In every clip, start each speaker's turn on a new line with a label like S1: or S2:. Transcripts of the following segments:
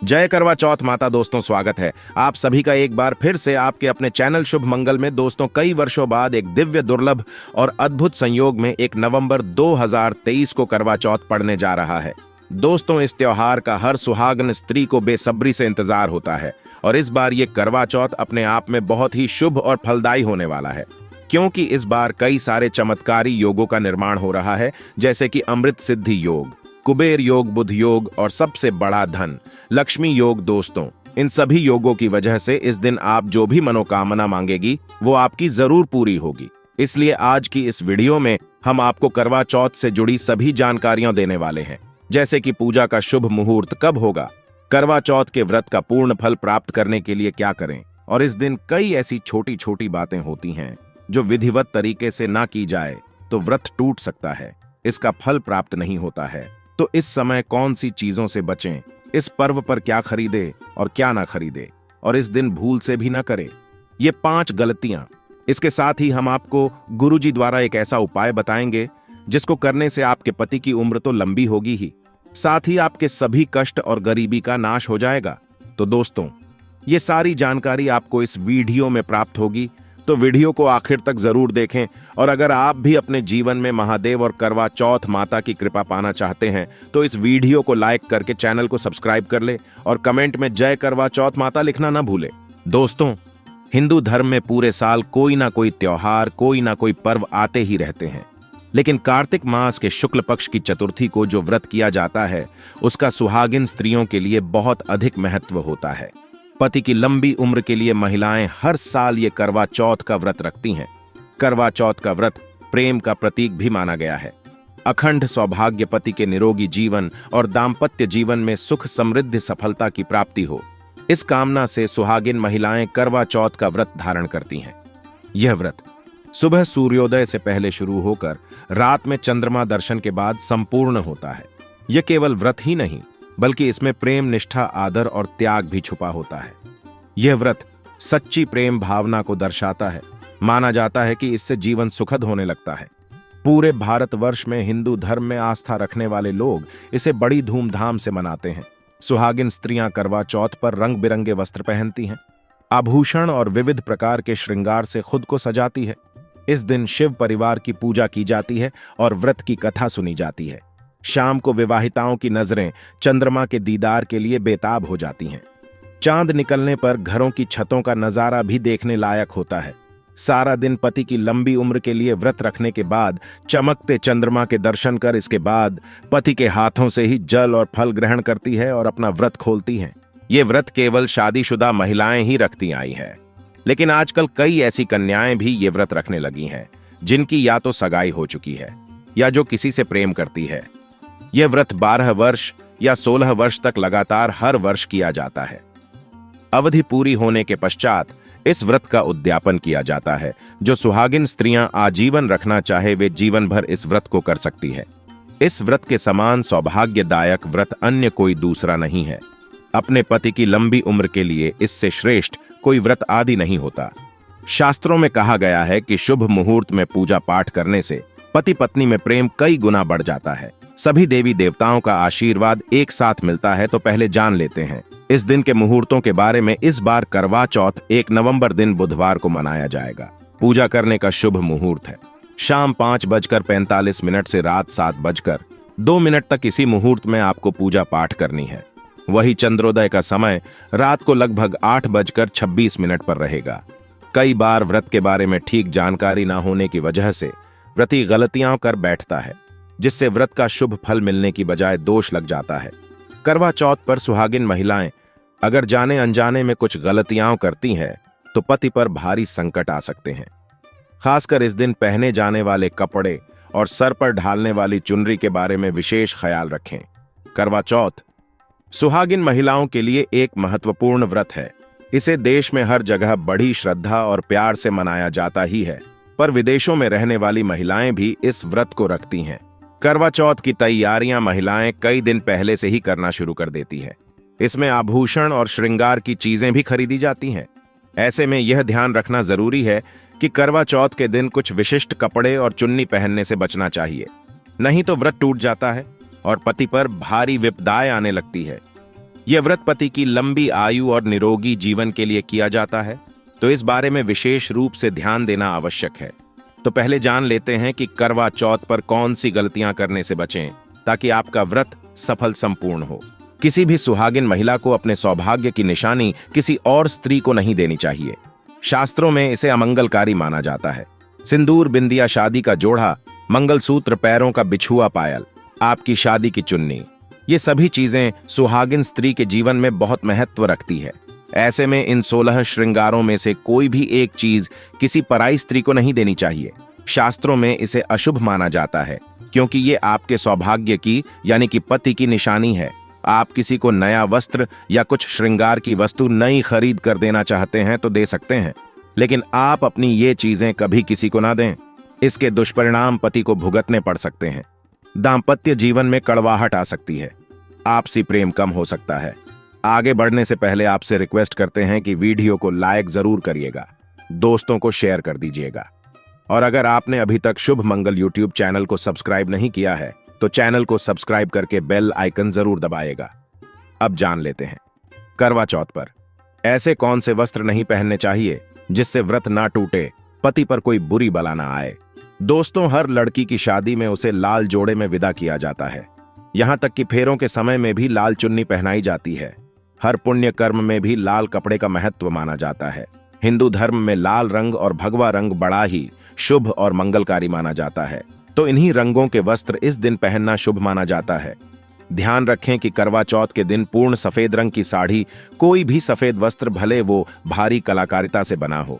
S1: जय करवा चौथ माता। दोस्तों स्वागत है आप सभी का एक बार फिर से आपके अपने चैनल शुभ मंगल में। दोस्तों कई वर्षों बाद एक दिव्य दुर्लभ और अद्भुत संयोग में 1 नवंबर 2023 को करवा चौथ पड़ने जा रहा है। दोस्तों इस त्योहार का हर सुहागन स्त्री को बेसब्री से इंतजार होता है और इस बार ये करवा चौथ अपने आप में बहुत ही शुभ और फलदायी होने वाला है, क्योंकि इस बार कई सारे चमत्कारी योगों का निर्माण हो रहा है, जैसे कि अमृत सिद्धि योग, कुबेर योग, बुध योग और सबसे बड़ा धन लक्ष्मी योग। दोस्तों इन सभी योगों की वजह से इस दिन आप जो भी मनोकामना मांगेगी वो आपकी जरूर पूरी होगी। इसलिए आज की इस वीडियो में हम आपको करवा चौथ से जुड़ी सभी जानकारियां देने वाले हैं, जैसे कि पूजा का शुभ मुहूर्त कब होगा, करवा चौथ के व्रत का पूर्ण फल प्राप्त करने के लिए क्या करें, और इस दिन कई ऐसी छोटी छोटी बातें होती हैं जो विधिवत तरीके से ना की जाए तो व्रत टूट सकता है, इसका फल प्राप्त नहीं होता है। तो इस समय कौन सी चीजों से बचें, इस पर्व पर क्या खरीदे और क्या ना खरीदे, और इस दिन भूल से भी ना करे, ये 5 गलतियां। इसके साथ ही हम आपको गुरुजी द्वारा एक ऐसा उपाय बताएंगे जिसको करने से आपके पति की उम्र तो लंबी होगी ही, साथ ही आपके सभी कष्ट और गरीबी का नाश हो जाएगा। तो दोस्तों ये सारी जानकारी आपको इस वीडियो में प्राप्त होगी, तो वीडियो को आखिर तक जरूर देखें। और अगर आप भी अपने जीवन में महादेव और करवा चौथ माता की कृपा पाना चाहते हैं तो इस वीडियो को लाइक करके चैनल को सब्सक्राइब कर ले और कमेंट में जय करवा चौथ माता लिखना ना भूले। दोस्तों हिंदू धर्म में पूरे साल कोई ना कोई त्योहार, कोई ना कोई पर्व आते ही रहते हैं, लेकिन कार्तिक मास के शुक्ल पक्ष की चतुर्थी को जो व्रत किया जाता है उसका सुहागिन स्त्रियों के लिए बहुत अधिक महत्व होता है। पति की लंबी उम्र के लिए महिलाएं हर साल ये करवा चौथ का व्रत रखती हैं। करवा चौथ का व्रत प्रेम का प्रतीक भी माना गया है। अखंड सौभाग्य, पति के निरोगी जीवन और दाम्पत्य जीवन में सुख, समृद्धि, सफलता की प्राप्ति हो, इस कामना से सुहागिन महिलाएं करवा चौथ का व्रत धारण करती हैं। यह व्रत सुबह सूर्योदय से पहले शुरू होकर रात में चंद्रमा दर्शन के बाद संपूर्ण होता है। यह केवल व्रत ही नहीं बल्कि इसमें प्रेम, निष्ठा, आदर और त्याग भी छुपा होता है। यह व्रत सच्ची प्रेम भावना को दर्शाता है। माना जाता है कि इससे जीवन सुखद होने लगता है। पूरे भारतवर्ष में हिंदू धर्म में आस्था रखने वाले लोग इसे बड़ी धूमधाम से मनाते हैं। सुहागिन स्त्रियां करवा चौथ पर रंग बिरंगे वस्त्र पहनती हैं, आभूषण और विविध प्रकार के श्रृंगार से खुद को सजाती है। इस दिन शिव परिवार की पूजा की जाती है और व्रत की कथा सुनी जाती है। शाम को विवाहिताओं की नजरें चंद्रमा के दीदार के लिए बेताब हो जाती हैं। चांद निकलने पर घरों की छतों का नजारा भी देखने लायक होता है। सारा दिन पति की लंबी उम्र के लिए व्रत रखने के बाद चमकते चंद्रमा के दर्शन कर इसके बाद पति के हाथों से ही जल और फल ग्रहण करती है और अपना व्रत खोलती हैं। ये व्रत केवल शादीशुदा महिलाएं ही रखती आई है, लेकिन आजकल कई ऐसी कन्याएं भी ये व्रत रखने लगी हैं जिनकी या तो सगाई हो चुकी है या जो किसी से प्रेम करती है। यह व्रत 12 वर्ष या 16 वर्ष तक लगातार हर वर्ष किया जाता है। अवधि पूरी होने के पश्चात इस व्रत का उद्यापन किया जाता है। जो सुहागिन स्त्रियां आजीवन रखना चाहे वे जीवन भर इस व्रत को कर सकती है। इस व्रत के समान सौभाग्यदायक व्रत अन्य कोई दूसरा नहीं है। अपने पति की लंबी उम्र के लिए इससे श्रेष्ठ कोई व्रत आदि नहीं होता। शास्त्रों में कहा गया है कि शुभ मुहूर्त में पूजा पाठ करने से पति पत्नी में प्रेम कई गुना बढ़ जाता है। सभी देवी देवताओं का आशीर्वाद एक साथ मिलता है, तो पहले जान लेते हैं इस दिन के मुहूर्तों के बारे में। इस बार करवा चौथ 1 नवंबर दिन बुधवार को मनाया जाएगा। पूजा करने का शुभ मुहूर्त है शाम 5:45 से रात 7:02 तक। इसी मुहूर्त में आपको पूजा पाठ करनी है। वही चंद्रोदय का समय रात को लगभग 8:26 पर रहेगा। कई बार व्रत के बारे में ठीक जानकारी न होने की वजह से व्रती गलतियां कर बैठता है, जिससे व्रत का शुभ फल मिलने की बजाय दोष लग जाता है। करवा चौथ पर सुहागिन महिलाएं अगर जाने अनजाने में कुछ गलतियां करती हैं तो पति पर भारी संकट आ सकते हैं। खासकर इस दिन पहने जाने वाले कपड़े और सर पर ढालने वाली चुनरी के बारे में विशेष ख्याल रखें। करवा चौथ सुहागिन महिलाओं के लिए एक महत्वपूर्ण व्रत है। इसे देश में हर जगह बड़ी श्रद्धा और प्यार से मनाया जाता ही है, पर विदेशों में रहने वाली महिलाएं भी इस व्रत को रखती हैं। करवा चौथ की तैयारियां महिलाएं कई दिन पहले से ही करना शुरू कर देती हैं। इसमें आभूषण और श्रृंगार की चीजें भी खरीदी जाती हैं। ऐसे में यह ध्यान रखना जरूरी है कि करवा चौथ के दिन कुछ विशिष्ट कपड़े और चुन्नी पहनने से बचना चाहिए, नहीं तो व्रत टूट जाता है और पति पर भारी विपदाएं आने लगती है। यह व्रत पति की लंबी आयु और निरोगी जीवन के लिए किया जाता है, तो इस बारे में विशेष रूप से ध्यान देना आवश्यक है। तो पहले जान लेते हैं कि करवा चौथ पर कौन सी गलतियां करने से बचें ताकि आपका व्रत सफल संपूर्ण हो। किसी भी सुहागिन महिला को अपने सौभाग्य की निशानी किसी और स्त्री को नहीं देनी चाहिए। शास्त्रों में इसे अमंगलकारी माना जाता है। सिंदूर, बिंदिया, शादी का जोड़ा, मंगलसूत्र, पैरों का बिछुआ पायल, आपकी शादी की चुन्नी, ये सभी चीजें सुहागिन स्त्री के जीवन में बहुत महत्व रखती है। ऐसे में इन 16 श्रृंगारों में से कोई भी एक चीज किसी पराई स्त्री को नहीं देनी चाहिए। शास्त्रों में इसे अशुभ माना जाता है क्योंकि ये आपके सौभाग्य की यानी कि पति की निशानी है। आप किसी को नया वस्त्र या कुछ श्रृंगार की वस्तु नई खरीद कर देना चाहते हैं तो दे सकते हैं, लेकिन आप अपनी ये चीजें कभी किसी को ना दें। इसके दुष्परिणाम पति को भुगतने पड़ सकते हैं। दाम्पत्य जीवन में कड़वाहट आ सकती है, आपसी प्रेम कम हो सकता है। आगे बढ़ने से पहले आपसे रिक्वेस्ट करते हैं कि वीडियो को लाइक जरूर करिएगा, दोस्तों को शेयर कर दीजिएगा, और अगर आपने अभी तक शुभ मंगल यूट्यूब चैनल को सब्सक्राइब नहीं किया है तो चैनल को सब्सक्राइब करके बेल आइकन जरूर दबाइएगा। अब जान लेते हैं करवा चौथ पर ऐसे कौन से वस्त्र नहीं पहनने चाहिए जिससे व्रत ना टूटे, पति पर कोई बुरी बला ना आए। दोस्तों, हर लड़की की शादी में उसे लाल जोड़े में विदा किया जाता है। यहां तक कि फेरों के समय में भी लाल चुन्नी पहनाई जाती है। हर पुण्य कर्म में भी लाल कपड़े का महत्व माना जाता है। हिंदू धर्म में लाल रंग और भगवा रंग बड़ा ही शुभ और मंगलकारी माना जाता है, तो इन्हीं रंगों के वस्त्र इस दिन पहनना शुभ माना जाता है। ध्यान रखें कि करवा चौथ के दिन पूर्ण सफेद रंग की साड़ी, कोई भी सफेद वस्त्र भले वो भारी कलाकारिता से बना हो,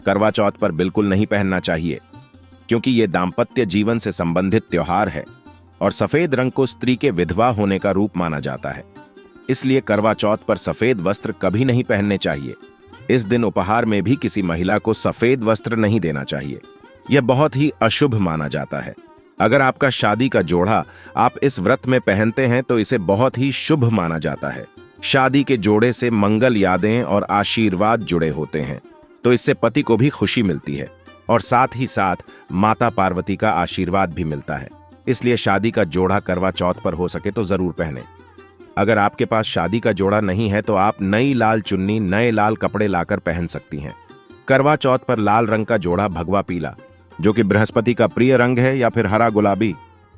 S1: करवा चौथ पर बिल्कुल नहीं पहनना चाहिए, क्योंकि ये दाम्पत्य जीवन से संबंधित त्योहार है और सफेद रंग को स्त्री के विधवा होने का रूप माना जाता है। इसलिए करवा चौथ पर सफेद वस्त्र कभी नहीं पहनने चाहिए। इस दिन उपहार में भी किसी महिला को सफेद वस्त्र नहीं देना चाहिए, यह बहुत ही अशुभ माना जाता है। अगर आपका शादी का जोड़ा आप इस व्रत में पहनते हैं तो इसे बहुत ही शुभ माना जाता है। शादी के जोड़े से मंगल यादें और आशीर्वाद जुड़े होते हैं, तो इससे पति को भी खुशी मिलती है और साथ ही साथ माता पार्वती का आशीर्वाद भी मिलता है। इसलिए शादी का जोड़ा करवा चौथ पर हो सके तो जरूर पहने। अगर आपके पास शादी का जोड़ा नहीं है तो आप नई लाल चुन्नी, नए लाल कपड़े लाकर पहन सकती हैं। करवा चौथ पर लाल रंग का जोड़ा, भगवा पीला जो कि बृहस्पति का प्रिय रंग है, या फिर हरा गुलाबी,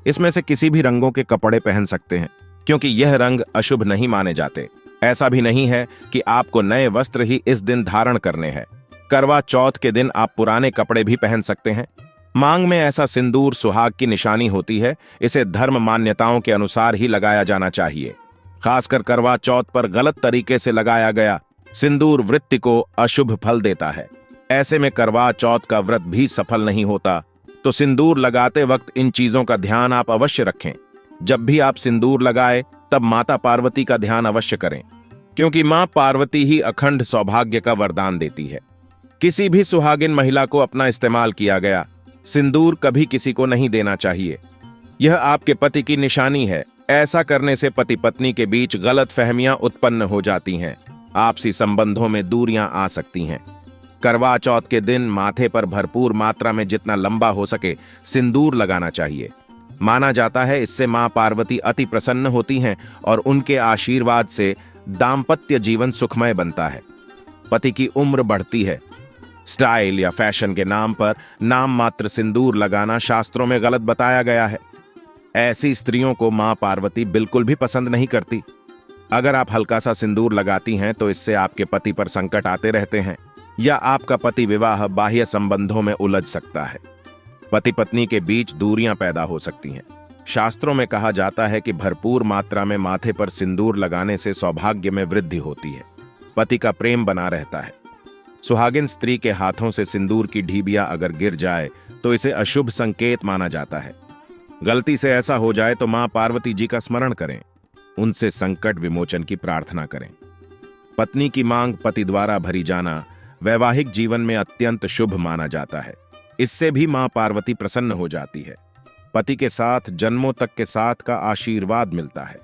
S1: इसमें से किसी भी रंगों के कपड़े पहन सकते हैं, क्योंकि यह रंग अशुभ नहीं माने जाते। ऐसा भी नहीं है कि आपको नए वस्त्र ही इस दिन धारण करने हैं। करवा चौथ के दिन आप पुराने कपड़े भी पहन सकते हैं। मांग में ऐसा सिंदूर सुहाग की निशानी होती है, इसे धर्म मान्यताओं के अनुसार ही लगाया जाना चाहिए। खासकर करवा चौथ पर गलत तरीके से लगाया गया सिंदूर वृत्ति को अशुभ फल देता है। ऐसे में करवा चौथ का व्रत भी सफल नहीं होता। तो सिंदूर लगाते वक्त इन चीजों का ध्यान आप अवश्य रखें। जब भी आप सिंदूर लगाए तब माता पार्वती का ध्यान अवश्य करें, क्योंकि मां पार्वती ही अखंड सौभाग्य का वरदान देती है। किसी भी सुहागिन महिला को अपना इस्तेमाल किया गया सिंदूर कभी किसी को नहीं देना चाहिए। यह आपके पति की निशानी है। ऐसा करने से पति पत्नी के बीच गलत फहमियां उत्पन्न हो जाती हैं, आपसी संबंधों में दूरियां आ सकती हैं। करवा चौथ के दिन माथे पर भरपूर मात्रा में जितना लंबा हो सके सिंदूर लगाना चाहिए। माना जाता है इससे मां पार्वती अति प्रसन्न होती हैं और उनके आशीर्वाद से दाम्पत्य जीवन सुखमय बनता है, पति की उम्र बढ़ती है। स्टाइल या फैशन के नाम पर नाम मात्र सिंदूर लगाना शास्त्रों में गलत बताया गया है। ऐसी स्त्रियों को मां पार्वती बिल्कुल भी पसंद नहीं करती। अगर आप हल्का सा सिंदूर लगाती हैं तो इससे आपके पति पर संकट आते रहते हैं, या आपका पति विवाह बाह्य संबंधों में उलझ सकता है। पति पत्नी के बीच दूरियां पैदा हो सकती हैं। शास्त्रों में कहा जाता है कि भरपूर मात्रा में माथे पर सिंदूर लगाने से सौभाग्य में वृद्धि होती है, पति का प्रेम बना रहता है। सुहागिन स्त्री के हाथों से सिंदूर की ढीबिया अगर गिर जाए तो इसे अशुभ संकेत माना जाता है। गलती से ऐसा हो जाए तो मां पार्वती जी का स्मरण करें, उनसे संकट विमोचन की प्रार्थना करें। पत्नी की मांग पति द्वारा भरी जाना वैवाहिक जीवन में अत्यंत शुभ माना जाता है। इससे भी मां पार्वती प्रसन्न हो जाती है। पति के साथ जन्मों तक के साथ का आशीर्वाद मिलता है।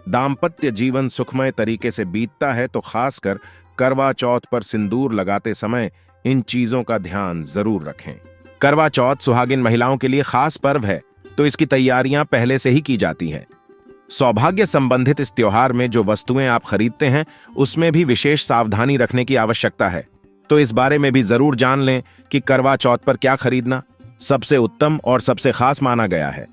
S1: दाम्पत्य जीवन सुखमय तरीके से बीतता है। तो खासकर करवा चौथ पर सिंदूर लगाते समय इन चीजों का ध्यान जरूर रखें। करवा चौथ सुहागिन महिलाओं के लिए खास पर्व है, तो इसकी तैयारियां पहले से ही की जाती हैं। सौभाग्य संबंधित इस त्योहार में जो वस्तुएं आप खरीदते हैं उसमें भी विशेष सावधानी रखने की आवश्यकता है। तो इस बारे में भी जरूर जान लें कि करवा चौथ पर क्या खरीदना सबसे उत्तम और सबसे खास माना गया है।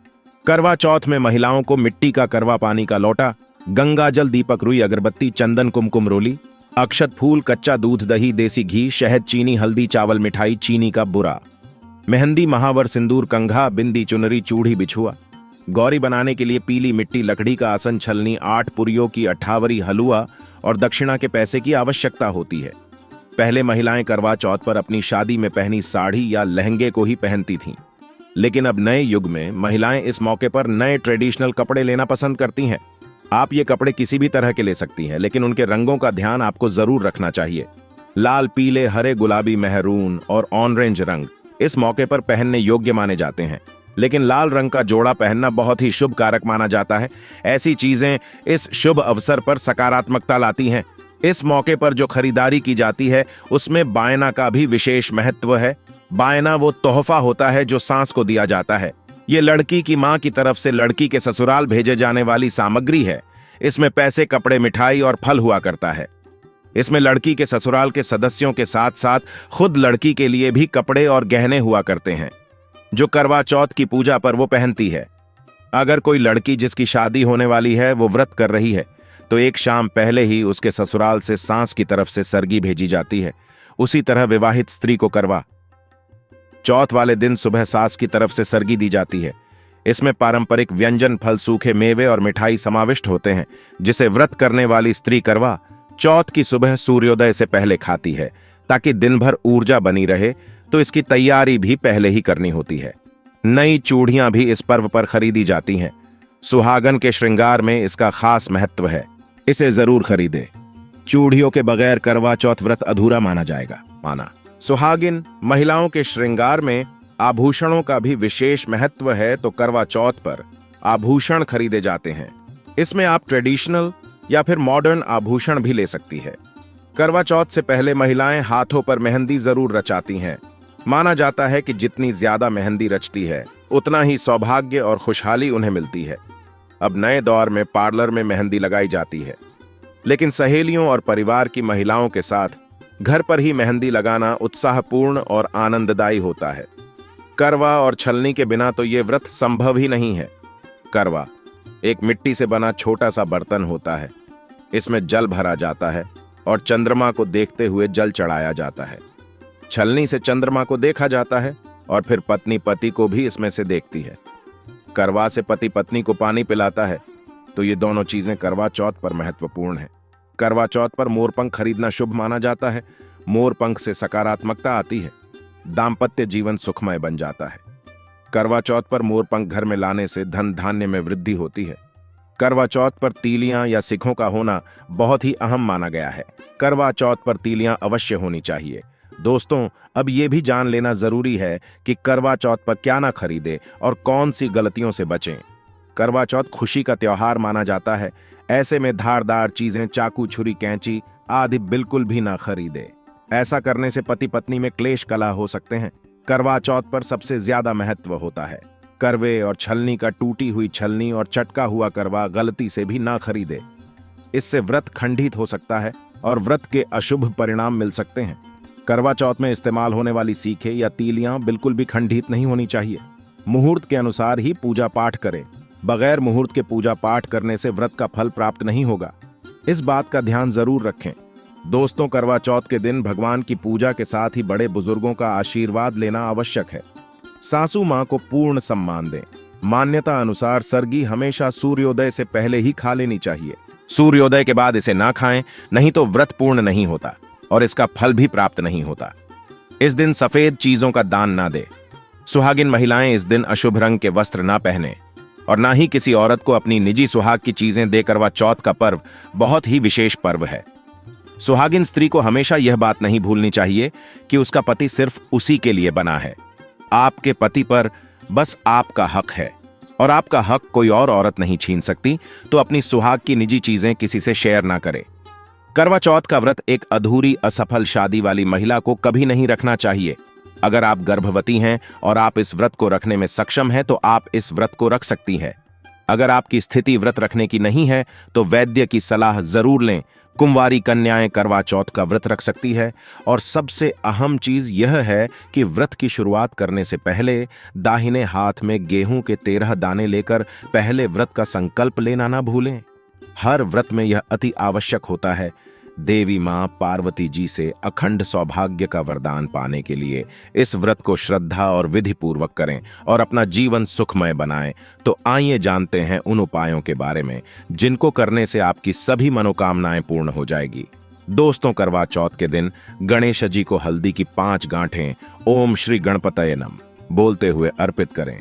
S1: करवा चौथ में महिलाओं को मिट्टी का करवा पानी का लोटा, गंगा जल, दीपक, रुई, अगरबत्ती, चंदन, कुमकुम, रोली, अक्षत फूल, कच्चा दूध, दही, देसी घी, शहद, चीनी, हल्दी, चावल, मिठाई, चीनी का बुरा, मेहंदी, महावर, सिंदूर, कंघा, बिंदी, चुनरी, चूड़ी, बिछुआ, गौरी बनाने के लिए पीली मिट्टी, लकड़ी का आसन, छलनी, 8 पुरियों की अठावरी, हलुआ और दक्षिणा के पैसे की आवश्यकता होती है। पहले महिलाएं करवा चौथ पर अपनी शादी में पहनी साड़ी या लहंगे को ही पहनती थीं, लेकिन अब नए युग में महिलाएं इस मौके पर नए ट्रेडिशनल कपड़े लेना पसंद करती हैं। आप ये कपड़े किसी भी तरह के ले सकती हैं, लेकिन उनके रंगों का ध्यान आपको जरूर रखना चाहिए। लाल, पीले, हरे, गुलाबी, मेहरून और ऑरेंज रंग इस मौके पर पहनने योग्य माने जाते हैं, लेकिन लाल रंग का जोड़ा पहनना बहुत ही शुभ कारक माना जाता है। ऐसी चीजें इस शुभ अवसर पर सकारात्मकता लाती हैं। इस मौके पर जो खरीदारी की जाती है उसमें बायना का भी विशेष महत्व है। बायना वो तोहफा होता है जो सास को दिया जाता है। ये लड़की की मां की तरफ से लड़की के ससुराल भेजे जाने वाली सामग्री है। इसमें पैसे, कपड़े, मिठाई और फल हुआ करता है। इसमें लड़की के ससुराल के सदस्यों के साथ साथ खुद लड़की के लिए भी कपड़े और गहने हुआ करते हैं, जो करवा चौथ की पूजा पर वो पहनती है। अगर कोई लड़की जिसकी शादी होने वाली है वो व्रत कर रही है तो एक शाम पहले ही उसके ससुराल से सास की तरफ से सरगी भेजी जाती है। उसी तरह विवाहित स्त्री को करवा चौथ वाले दिन सुबह सास की तरफ से सरगी दी जाती है। इसमें पारंपरिक व्यंजन, फल, सूखे मेवे और मिठाई समाविष्ट होते हैं, जिसे व्रत करने वाली स्त्री करवा चौथ की सुबह सूर्योदय से पहले खाती है ताकि दिन भर ऊर्जा बनी रहे। तो इसकी तैयारी भी पहले ही करनी होती है। नई चूड़ियां भी इस पर्व पर खरीदी जाती हैं। सुहागन के श्रृंगार में इसका खास महत्व है, इसे जरूर खरीदे। चूड़ियों के बगैर करवा चौथ व्रत अधूरा माना जाएगा। सुहागिन महिलाओं के श्रृंगार में आभूषणों का भी विशेष महत्व है, तो करवा चौथ पर आभूषण खरीदे जाते हैं। इसमें आप ट्रेडिशनल या फिर मॉडर्न आभूषण भी ले सकती है। करवा चौथ से पहले महिलाएं हाथों पर मेहंदी जरूर रचाती हैं। माना जाता है कि जितनी ज्यादा मेहंदी रचती है उतना ही सौभाग्य और खुशहाली उन्हें मिलती है। अब नए दौर में पार्लर में मेहंदी लगाई जाती है, लेकिन सहेलियों और परिवार की महिलाओं के साथ घर पर ही मेहंदी लगाना उत्साहपूर्ण और आनंददायी होता है। करवा और छलनी के बिना तो ये व्रत संभव ही नहीं है। करवा एक मिट्टी से बना छोटा सा बर्तन होता है। इसमें जल भरा जाता है और चंद्रमा को देखते हुए जल चढ़ाया जाता है। छलनी से चंद्रमा को देखा जाता है और फिर पत्नी पति को भी इसमें से देखती है। करवा से पति पत्नी को पानी पिलाता है। तो ये दोनों चीजें करवा चौथ पर महत्वपूर्ण है। करवा चौथ पर मोरपंख खरीदना शुभ माना जाता है। मोरपंख से सकारात्मकता आती है, दाम्पत्य जीवन सुखमय बन जाता है। करवा चौथ पर मोरपंख घर में लाने से धन धान्य में वृद्धि होती है। करवा चौथ पर तीलियां या सिखों का होना बहुत ही अहम माना गया है। करवा चौथ पर तीलियां अवश्य होनी चाहिए। दोस्तों, अब ये भी जान लेना जरूरी है कि करवा चौथ पर क्या ना खरीदे और कौन सी गलतियों से बचें। करवा चौथ खुशी का त्योहार माना जाता है। ऐसे में धारदार चीजें, चाकू, छुरी, कैंची आदि बिल्कुल भी ना खरीदे। ऐसा करने से पति पत्नी में क्लेश कलह हो सकते हैं। करवा चौथ पर सबसे ज्यादा महत्व होता है। करवे और छलनी का टूटी हुई छलनी और चटका हुआ करवा गलती से भी ना खरीदे। इससे व्रत खंडित हो सकता है और व्रत के अशुभ परिणाम मिल सकते हैं। करवा चौथ में इस्तेमाल होने वाली सीखें या तीलियां बिल्कुल भी खंडित नहीं होनी चाहिए। मुहूर्त के अनुसार ही पूजा पाठ करें। बगैर मुहूर्त के पूजा पाठ करने से व्रत का फल प्राप्त नहीं होगा। इस बात का ध्यान जरूर रखें। दोस्तों, करवा चौथ के दिन भगवान की पूजा के साथ ही बड़े बुजुर्गों का आशीर्वाद लेना आवश्यक है। सासू मां को पूर्ण सम्मान दें। मान्यता अनुसार सरगी हमेशा सूर्योदय से पहले ही खा लेनी चाहिए। सूर्योदय के बाद इसे ना खाएं, नहीं तो व्रत पूर्ण नहीं होता और इसका फल भी प्राप्त नहीं होता। इस दिन सफेद चीजों का दान ना दे। सुहागिन महिलाएं इस दिन अशुभ रंग के वस्त्र ना पहने और ना ही किसी औरत को अपनी निजी सुहाग की चीजें दे। करवा चौथ का पर्व बहुत ही विशेष पर्व है। सुहागिन स्त्री को हमेशा यह बात नहीं भूलनी चाहिए कि उसका पति सिर्फ उसी के लिए बना है। आपके पति पर बस आपका हक है और आपका हक कोई और औरत नहीं छीन सकती। तो अपनी सुहाग की निजी चीजें किसी से शेयर ना करे। करवा चौथ का व्रत एक अधूरी असफल शादी वाली महिला को कभी नहीं रखना चाहिए। अगर आप गर्भवती हैं और आप इस व्रत को रखने में सक्षम हैं तो आप इस व्रत को रख सकती हैं। अगर आपकी स्थिति व्रत रखने की नहीं है तो वैद्य की सलाह जरूर लें। कुंवारी कन्याएं करवा चौथ का व्रत रख सकती है। और सबसे अहम चीज यह है कि व्रत की शुरुआत करने से पहले दाहिने हाथ में गेहूं के 13 दाने लेकर पहले व्रत का संकल्प लेना ना भूलें। हर व्रत में यह अति आवश्यक होता है। देवी मां पार्वती जी से अखंड सौभाग्य का वरदान पाने के लिए इस व्रत को श्रद्धा और विधि पूर्वक करें और अपना जीवन सुखमय बनाएं। तो आइए जानते हैं उन उपायों के बारे में जिनको करने से आपकी सभी मनोकामनाएं पूर्ण हो जाएगी। दोस्तों, करवा चौथ के दिन गणेश जी को हल्दी की 5 गांठें ओम श्री गणपतये नमः बोलते हुए अर्पित करें।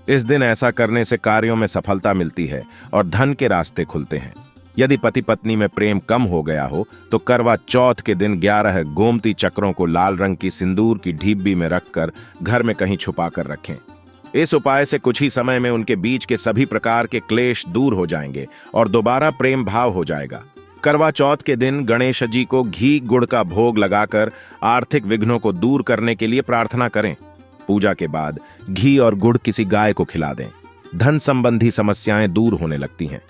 S1: इस दिन ऐसा करने से कार्यों में सफलता मिलती है और धन के रास्ते खुलते हैं। यदि पति पत्नी में प्रेम कम हो गया हो तो करवा चौथ के दिन 11 गोमती चक्रों को लाल रंग की सिंदूर की ढिब्बी में रखकर घर में कहीं छुपा कर रखें। इस उपाय से कुछ ही समय में उनके बीच के सभी प्रकार के क्लेश दूर हो जाएंगे और दोबारा प्रेम भाव हो जाएगा। करवा चौथ के दिन गणेश जी को घी गुड़ का भोग लगाकर आर्थिक विघ्नों को दूर करने के लिए प्रार्थना करें। पूजा के बाद घी और गुड़ किसी गाय को खिला दें। धन संबंधी समस्याएं दूर होने लगती हैं।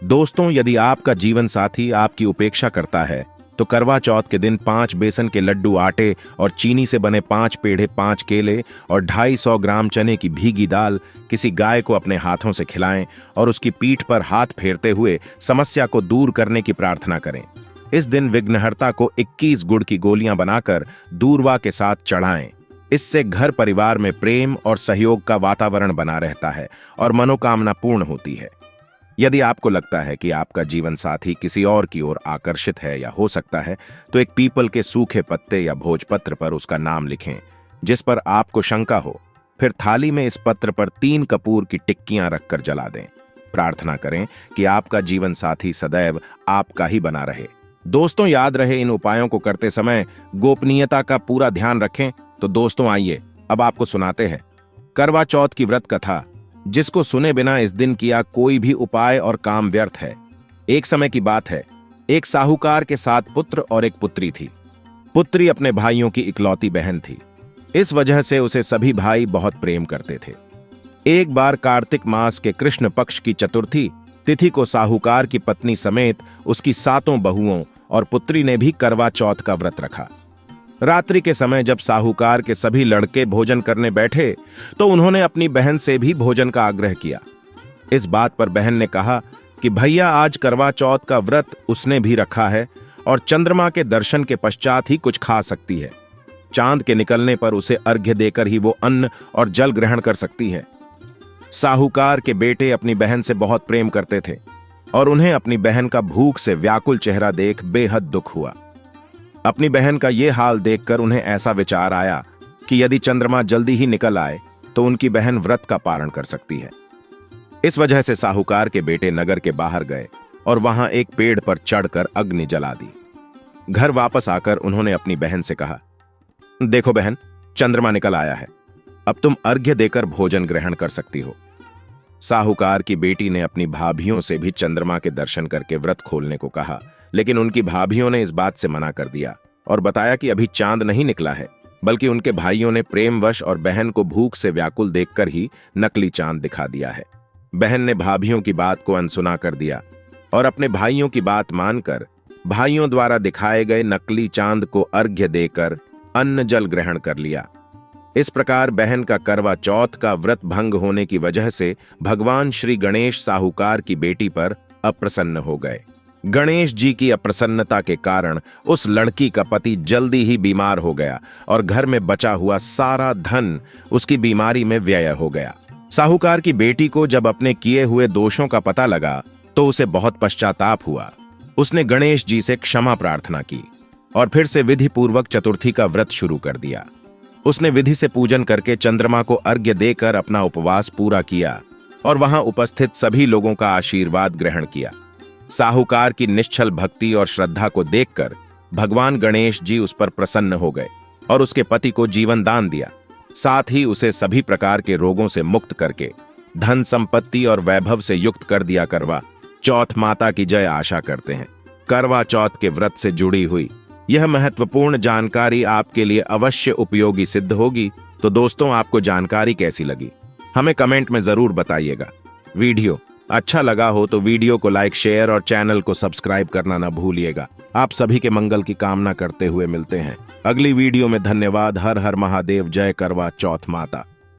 S1: दोस्तों, यदि आपका जीवन साथी आपकी उपेक्षा करता है तो करवा चौथ के दिन 5 बेसन के लड्डू आटे और चीनी से बने 5 पेड़े 5 केले और 250 ग्राम चने की भीगी दाल किसी गाय को अपने हाथों से खिलाएं और उसकी पीठ पर हाथ फेरते हुए समस्या को दूर करने की प्रार्थना करें। इस दिन विघ्नहर्ता को 21 गुड़ की गोलियां बनाकर दूर्वा के साथ चढ़ाएं। इससे घर परिवार में प्रेम और सहयोग का वातावरण बना रहता है और मनोकामना पूर्ण होती है। यदि आपको लगता है कि आपका जीवन साथी किसी और की ओर आकर्षित है या हो सकता है तो एक पीपल के सूखे पत्ते या भोजपत्र पर उसका नाम लिखें जिस पर आपको शंका हो। फिर थाली में इस पत्र पर 3 कपूर की टिक्कियां रखकर जला दें। प्रार्थना करें कि आपका जीवन साथी सदैव आपका ही बना रहे। दोस्तों, याद रहे इन उपायों को करते समय गोपनीयता का पूरा ध्यान रखें। तो दोस्तों, आइए अब आपको सुनाते हैं करवा चौथ की व्रत कथा, जिसको सुने बिना इस दिन किया कोई भी उपाय और काम व्यर्थ है। एक समय की बात है, एक साहूकार के 7 पुत्र और एक पुत्री थी। पुत्री अपने भाइयों की इकलौती बहन थी। इस वजह से उसे सभी भाई बहुत प्रेम करते थे। एक बार कार्तिक मास के कृष्ण पक्ष की चतुर्थी तिथि को साहूकार की पत्नी समेत उसकी 7 बहुओं और पुत्री ने भी करवा चौथ का व्रत रखा। रात्रि के समय जब साहूकार के सभी लड़के भोजन करने बैठे तो उन्होंने अपनी बहन से भी भोजन का आग्रह किया। इस बात पर बहन ने कहा कि भैया, आज करवा चौथ का व्रत उसने भी रखा है और चंद्रमा के दर्शन के पश्चात ही कुछ खा सकती है। चांद के निकलने पर उसे अर्घ्य देकर ही वो अन्न और जल ग्रहण कर सकती है। साहूकार के बेटे अपनी बहन से बहुत प्रेम करते थे और उन्हें अपनी बहन का भूख से व्याकुल चेहरा देख बेहद दुख हुआ। अपनी बहन का ये हाल देखकर उन्हें ऐसा विचार आया कि यदि चंद्रमा जल्दी ही निकल आए तो उनकी बहन व्रत का पारण कर सकती है। इस वजह से साहूकार के बेटे नगर के बाहर गए और वहां एक पेड़ पर चढ़कर अग्नि जला दी। घर वापस आकर उन्होंने अपनी बहन से कहा, देखो बहन, चंद्रमा निकल आया है, अब तुम अर्घ्य देकर भोजन ग्रहण कर सकती हो। साहूकार की बेटी ने अपनी भाभियों से भी चंद्रमा के दर्शन करके व्रत खोलने को कहा, लेकिन उनकी भाभियों ने इस बात से मना कर दिया और बताया कि अभी चांद नहीं निकला है, बल्कि उनके भाइयों ने प्रेमवश और बहन को भूख से व्याकुल देखकर ही नकली चांद दिखा दिया है। बहन ने भाभियों की बात को अनसुना कर दिया और अपने भाइयों की बात मानकर भाइयों द्वारा दिखाए गए नकली चांद को अर्घ्य देकर अन्न जल ग्रहण कर लिया। इस प्रकार बहन का करवा चौथ का व्रत भंग होने की वजह से भगवान श्री गणेश साहूकार की बेटी पर अप्रसन्न हो गए। गणेश जी की अप्रसन्नता के कारण उस लड़की का पति जल्दी ही बीमार हो गया और घर में बचा हुआ सारा धन उसकी बीमारी में व्यय हो गया। साहूकार की बेटी को जब अपने किए हुए दोषों का पता लगा तो उसे बहुत पश्चाताप हुआ। उसने गणेश जी से क्षमा प्रार्थना की और फिर से विधि पूर्वक चतुर्थी का व्रत शुरू कर दिया। उसने विधि से पूजन करके चंद्रमा को अर्घ्य देकर अपना उपवास पूरा किया और वहां उपस्थित सभी लोगों का आशीर्वाद ग्रहण किया। साहूकार की निश्चल भक्ति और श्रद्धा को देखकर भगवान गणेश जी उस पर प्रसन्न हो गए और उसके पति को जीवन दान दिया। साथ ही उसे सभी प्रकार के रोगों से मुक्त करके धन संपत्ति और वैभव से युक्त कर दिया। करवा चौथ माता की जय आशा करते हैं। करवा चौथ के व्रत से जुड़ी हुई यह महत्वपूर्ण जानकारी आपके लिए अवश्य उपयोगी सिद्ध होगी। तो दोस्तों, आपको जानकारी कैसी लगी हमें कमेंट में जरूर बताइएगा। वीडियो अच्छा लगा हो तो वीडियो को लाइक, शेयर और चैनल को सब्सक्राइब करना ना भूलिएगा। आप सभी के मंगल की कामना करते हुए मिलते हैं अगली वीडियो में। धन्यवाद। हर हर महादेव। जय करवा चौथ माता।